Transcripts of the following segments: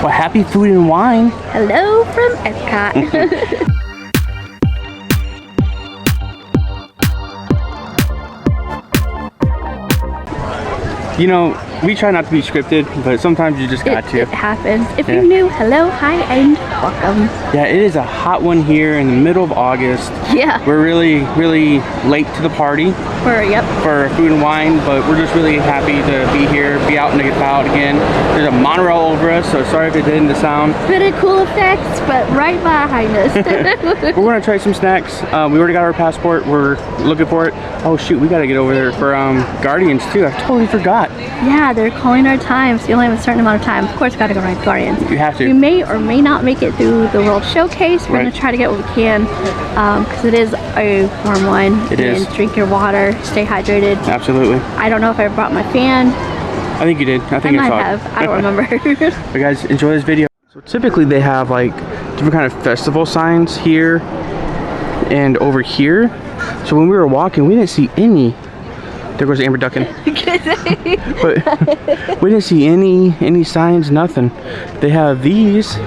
Well, happy food and wine. Hello from EPCOT. You know, we try not to be scripted, but sometimes you just got to. It happens. If you're new, hello, hi, and welcome. Yeah, it is a hot one here in the middle of August. Yeah. We're really late to the party. For food and wine, but we're just really happy to be here, be out and about again. There's a monorail over us, so sorry if it didn't the sound. Bit of cool effects, but right behind us. We're gonna try some snacks. We already got our passport. We're looking for it. Oh shoot, we gotta get over there for Guardians too. I totally forgot. Yeah, they're calling our time, so you only have a certain amount of time. Of course, gotta go ride Guardians. You have to. You may or may not make it through the World Showcase. We're gonna try to get what we can, because it is a warm one. It is. Drink your water, stay hydrated. Absolutely. I don't know if I brought my fan. I think you did. I think I might have. I don't remember. But guys, enjoy this video. So typically they have like different kind of festival signs here and over here. So when we were walking, we didn't see any. There goes Amber ducking. But we didn't see any signs, nothing. They have these.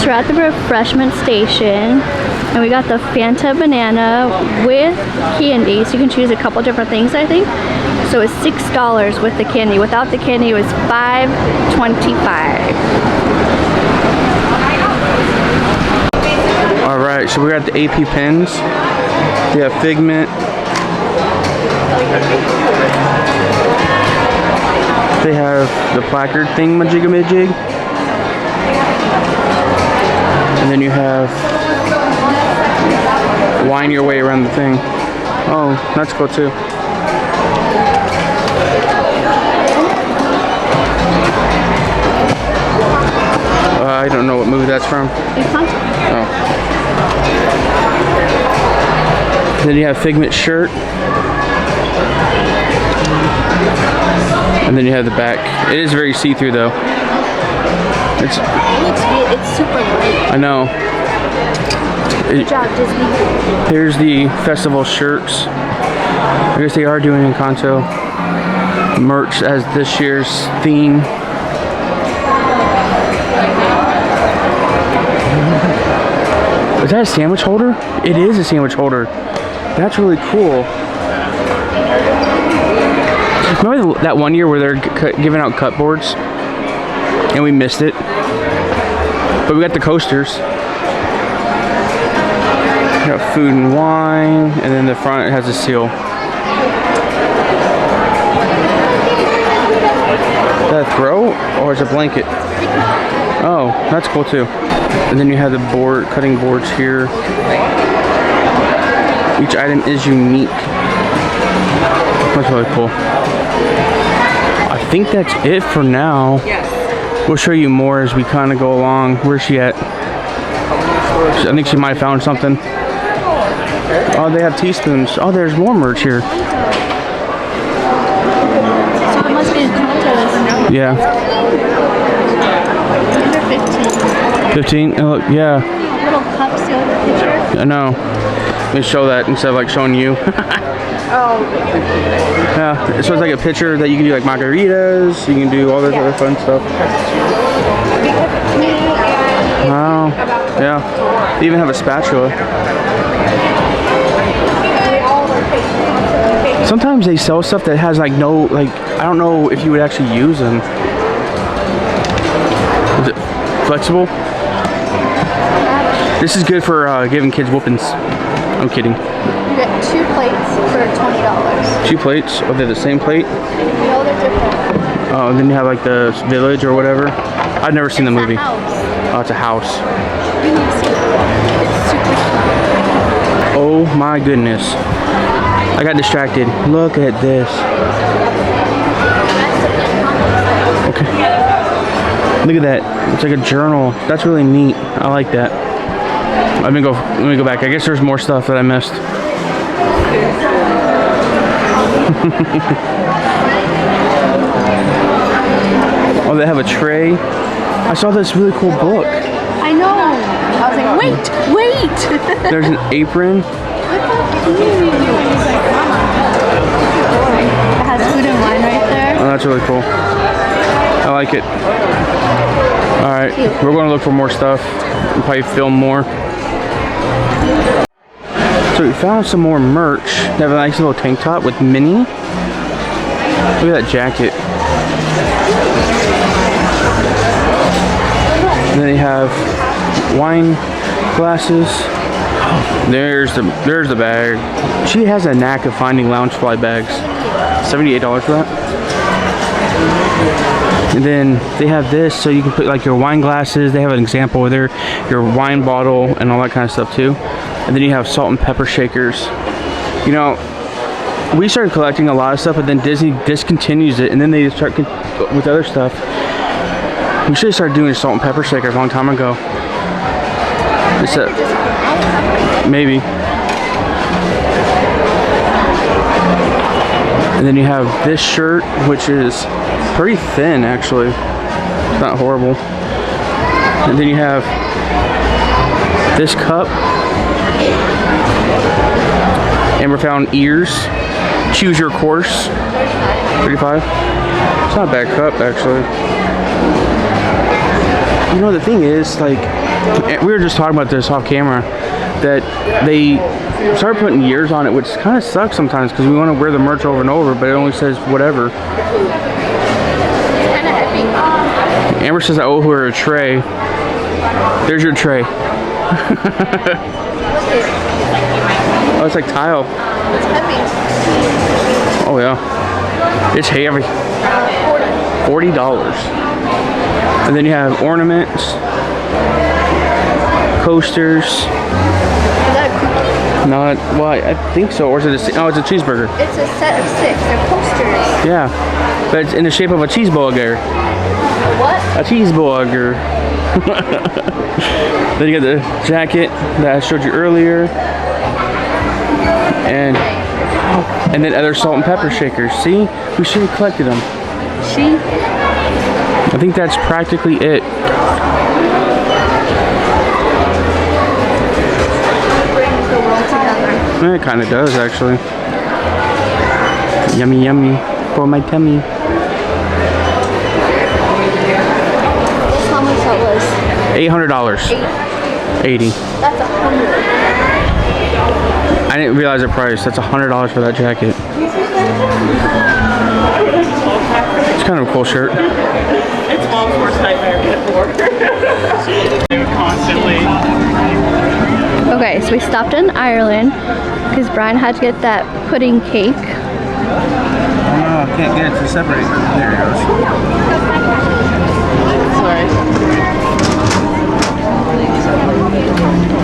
We're at the refreshment station and we got the Fanta banana with candy, so you can choose a couple different things, I think. So it's $6 with the candy. Without the candy it was $5.25. Alright, so we're at the AP pens. We have Figment. They have the placard thing majig-a-majig. And then you have wind your way around the thing. Oh, that's cool too. I don't know what movie that's from. Oh. Then you have Figment shirt. And then you have the back. It is very see-through though. It's super light. I know. Good job, Disney. Here's the festival shirts. I guess they are doing Encanto merch as this year's theme. Is that a sandwich holder? It is a sandwich holder. That's really cool. Remember that one year where they're giving out cut boards and we missed it? But we got the coasters. We got food and wine, and then the front has a seal. Is that a throw or is it a blanket? Oh, that's cool too. And then you have the board, cutting boards here. Each item is unique. That's really cool. I think that's it for now. We'll show you more as we kind of go along. Where's she at? I think she might have found something. Oh, they have teaspoons. Oh, there's more merch here. So it must be a contest. Yeah. These are 15. 15? Oh, look, yeah. Little cups, the other picture. I know. Let me show that instead of like showing you. Oh. Yeah, so it's like a picture that you can do like margaritas. You can do all this other fun stuff. Wow. Yeah. They even have a spatula. Sometimes they sell stuff that has like no, like, I don't know if you would actually use them. Is it flexible? This is good for giving kids whoopings. I'm kidding. You get 2 plates for $20. 2 plates? Oh, they're the same plate? No, they're different. Oh, and then you have like the village or whatever. I've never seen the movie. It's a house. Oh, it's a house. You need to see it. It's super cute. Oh my goodness. I got distracted. Look at this. Okay. Look at that. It's like a journal. That's really neat. I like that. Let me go back. I guess there's more stuff that I missed. Oh, they have a tray. I saw this really cool book. I know. I was like, wait. There's an apron. It has food and wine right there. Oh, that's really cool. I like it. All right, we're going to look for more stuff and probably film more. So we found some more merch. They have a nice little tank top with Minnie. Look at that jacket. And then they have wine glasses. There's the bag. She has a knack of finding Loungefly bags. $78 for that. And then they have this, so you can put like your wine glasses. They have an example with your wine bottle and all that kind of stuff too. And then you have salt and pepper shakers. You know, we started collecting a lot of stuff, but then Disney discontinues it, and then they start with other stuff. We should have started doing salt and pepper shakers a long time ago. It's a, maybe. And then you have this shirt, which is pretty thin actually. It's not horrible. And then you have this cup. Amber found ears. Choose your course. 35. It's not a bad cup actually. You know, the thing is, like, we were just talking about this off camera, that they started putting years on it, which kind of sucks sometimes because we want to wear the merch over and over, but it only says whatever. It's kind of heavy. Amber says I owe her a tray. There's your tray. Oh, it's like tile. It's heavy. Oh yeah, it's heavy. $40. And then you have ornaments, coasters. Is that a cookie? Not, well, I think so. Or is it oh, it's a cheeseburger. It's a set of 6. They're posters. Yeah, but it's in the shape of a cheeseburger. What? A cheeseburger. Then you got the jacket that I showed you earlier. And then other salt and pepper shakers. See? We should have collected them. I think that's practically it. Brings the world together. It kind of does, actually. Yummy, yummy for my tummy. Guess how much that was? $800. 80. That's $100. I didn't realize the price. That's $100 for that jacket. It's kind of a cool shirt. It's Mom's worst nightmare before. Okay, so we stopped in Ireland because Brian had to get that pudding cake. Oh no, I can't get it to separate. There it goes.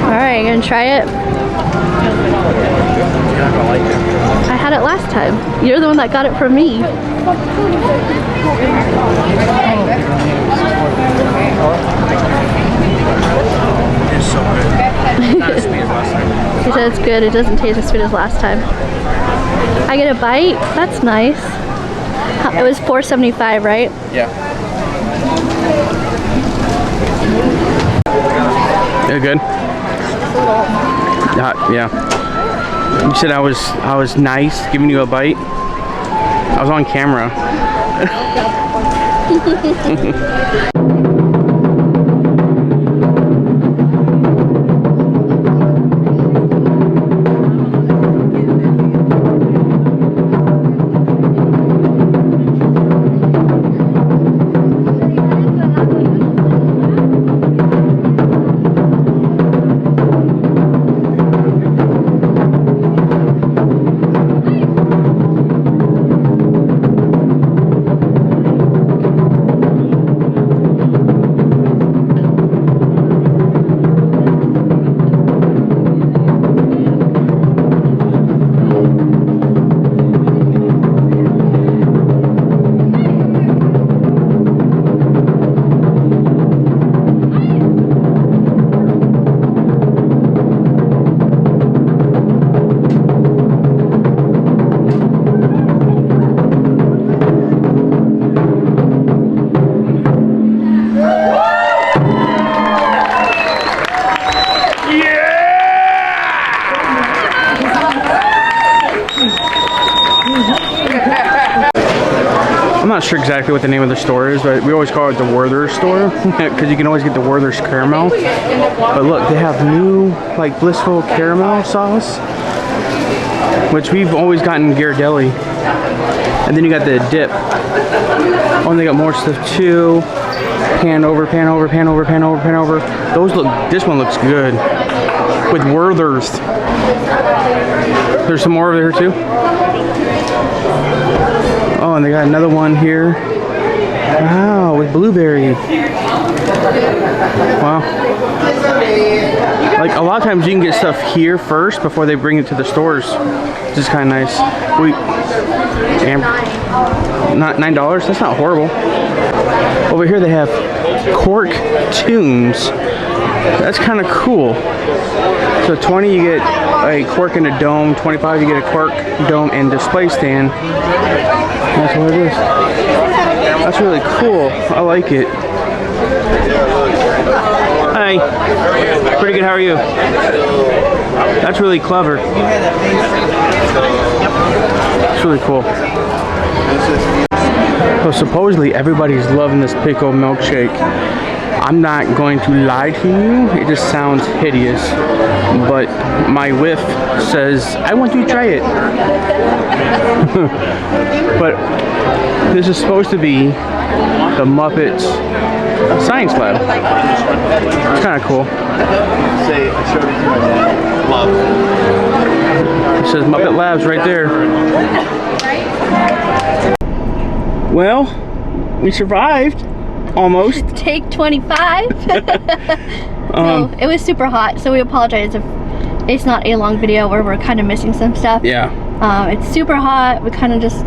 Alright, you gonna try it? You're not gonna like it. I had it last time. You're the one that got it from me. It's so good. Not as sweet as last time. He said it's good. It doesn't taste as sweet as last time. I get a bite. That's nice. It was $4.75, right? Yeah. Yeah, good. Yeah. You said I was nice, giving you a bite. I was on camera. I'm not sure exactly what the name of the store is, but we always call it the Werther's store because you can always get the Werther's caramel. But look, they have new like blissful caramel sauce, which we've always gotten Ghirardelli. And then you got the dip. Oh, and they got more stuff too. Pan over, pan over, pan over, pan over, pan over. Those look. This one looks good with Werther's. There's some more over here too. Oh, and they got another one here. Wow, with blueberry. Wow. Like a lot of times you can get stuff here first before they bring it to the stores. This is kind of nice. Not $9. That's not horrible. Over here they have cork tunes. That's kind of cool. So 20 you get a cork and a dome, 25 you get a cork, dome, and display stand. That's what it is. That's really cool. I like it. Hi. Pretty good, how are you? That's really clever. It's really cool. So supposedly everybody's loving this pickle milkshake. I'm not going to lie to you, it just sounds hideous, but my whiff says, I want you to try it. But this is supposed to be the Muppets Science Lab. It's kind of cool. Say, I showed it to my dad. Love. It says Muppet Labs right there. Well, we survived. Almost. Take 25. No, it was super hot, so we apologize if it's not a long video where we're kind of missing some stuff. Yeah. It's super hot. We're kind of just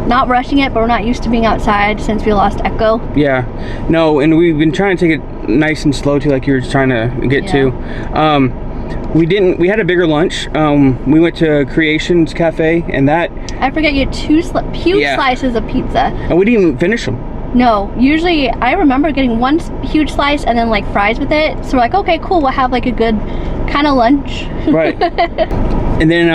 not rushing it, but we're not used to being outside since we lost Echo. Yeah. No, and we've been trying to take it nice and slow too, like you were trying to get to. We had a bigger lunch. We went to Creations Cafe, and that... I forget you had huge slices of pizza. And we didn't even finish them. No, usually I remember getting one huge slice and then like fries with it. So we're like, okay, cool, we'll have like a good kind of lunch. Right. And then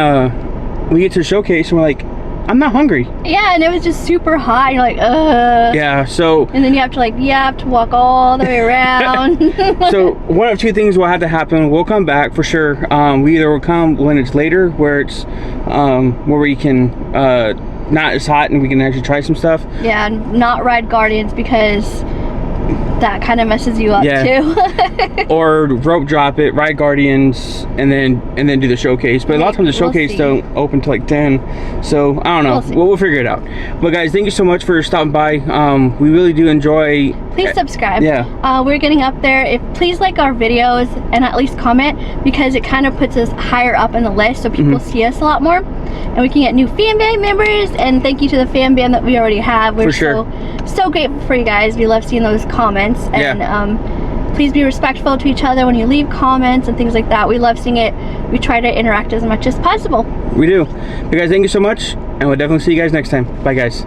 we get to the showcase and we're like, I'm not hungry. Yeah, and it was just super hot. You're like, ugh. Yeah, so... And then you have to walk all the way around. So one of two things will have to happen. We'll come back for sure. We either will come when it's later, where it's where we can not as hot and we can actually try some stuff. Yeah, not ride Guardians because that kind of messes you up too. Or rope drop it, ride Guardians, and then do the showcase. But a lot of times the showcase don't open till like 10. So I don't know. We'll figure it out. But guys, thank you so much for stopping by. We really do enjoy. Please subscribe. Yeah. We're getting up there. Please like our videos and at least comment, because it kind of puts us higher up in the list so people see us a lot more. And we can get new fan band members, and thank you to the fan band that we already have. We're so grateful for you guys. We love seeing those comments, and please be respectful to each other when you leave comments and things like that. We love seeing it. We try to interact as much as possible. We do. You guys, thank you so much, and we'll definitely see you guys next time. Bye guys.